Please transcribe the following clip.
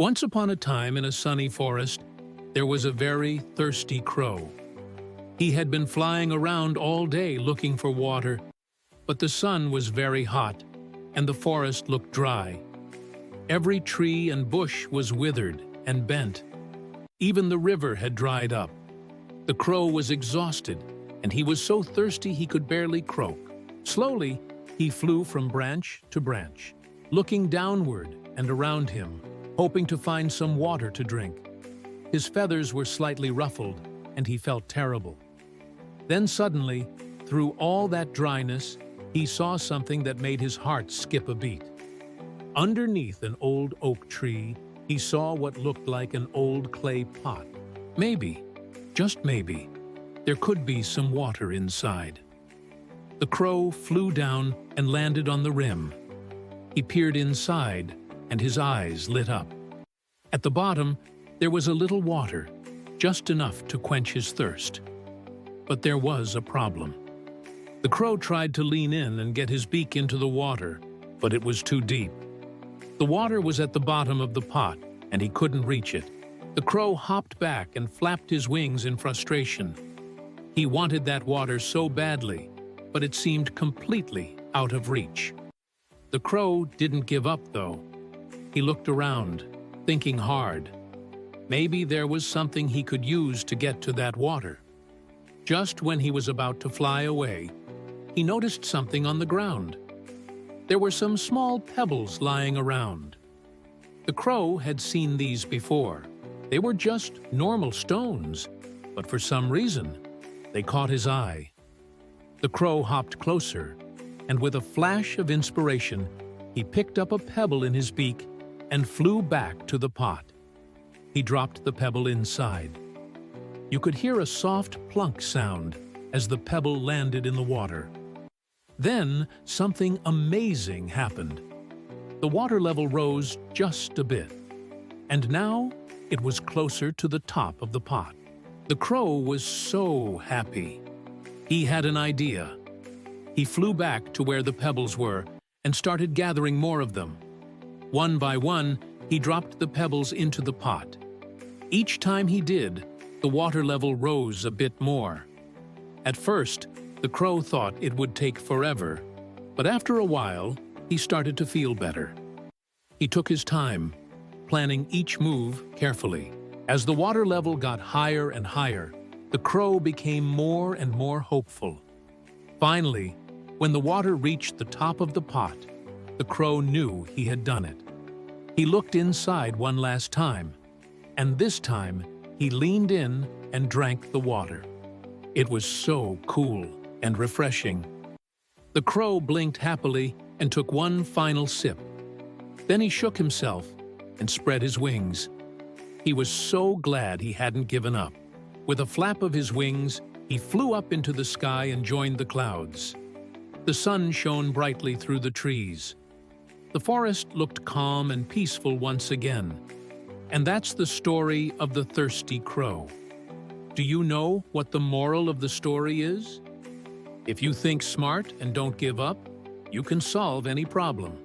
Once upon a time in a sunny forest, there was a very thirsty crow. He had been flying around all day looking for water, but the sun was very hot, and the forest looked dry. Every tree and bush was withered and bent. Even the river had dried up. The crow was exhausted, and he was so thirsty he could barely croak. Slowly, he flew from branch to branch, looking downward and around him, hoping to find some water to drink. His feathers were slightly ruffled, and he felt terrible. Then suddenly, through all that dryness, he saw something that made his heart skip a beat. Underneath an old oak tree, he saw what looked like an old clay pot. Maybe, just maybe, there could be some water inside. The crow flew down and landed on the rim. He peered inside, and his eyes lit up. At the bottom, there was a little water, just enough to quench his thirst. But there was a problem. The crow tried to lean in and get his beak into the water, but it was too deep. The water was at the bottom of the pot, and he couldn't reach it. The crow hopped back and flapped his wings in frustration. He wanted that water so badly, but it seemed completely out of reach. The crow didn't give up, though. He looked around, thinking hard. Maybe there was something he could use to get to that water. Just when he was about to fly away, he noticed something on the ground. There were some small pebbles lying around. The crow had seen these before. They were just normal stones, but for some reason, they caught his eye. The crow hopped closer, and with a flash of inspiration, he picked up a pebble in his beak and flew back to the pot. He dropped the pebble inside. You could hear a soft plunk sound as the pebble landed in the water. Then something amazing happened. The water level rose just a bit, and now it was closer to the top of the pot. The crow was so happy. He had an idea. He flew back to where the pebbles were and started gathering more of them. One by one, he dropped the pebbles into the pot. Each time he did, the water level rose a bit more. At first, the crow thought it would take forever, but after a while, he started to feel better. He took his time, planning each move carefully. As the water level got higher and higher, the crow became more and more hopeful. Finally, when the water reached the top of the pot, the crow knew he had done it. He looked inside one last time, and this time he leaned in and drank the water. It was so cool and refreshing. The crow blinked happily and took one final sip. Then he shook himself and spread his wings. He was so glad he hadn't given up. With a flap of his wings, he flew up into the sky and joined the clouds. The sun shone brightly through the trees. The forest looked calm and peaceful once again. And that's the story of the thirsty crow. Do you know what the moral of the story is? If you think smart and don't give up, you can solve any problem.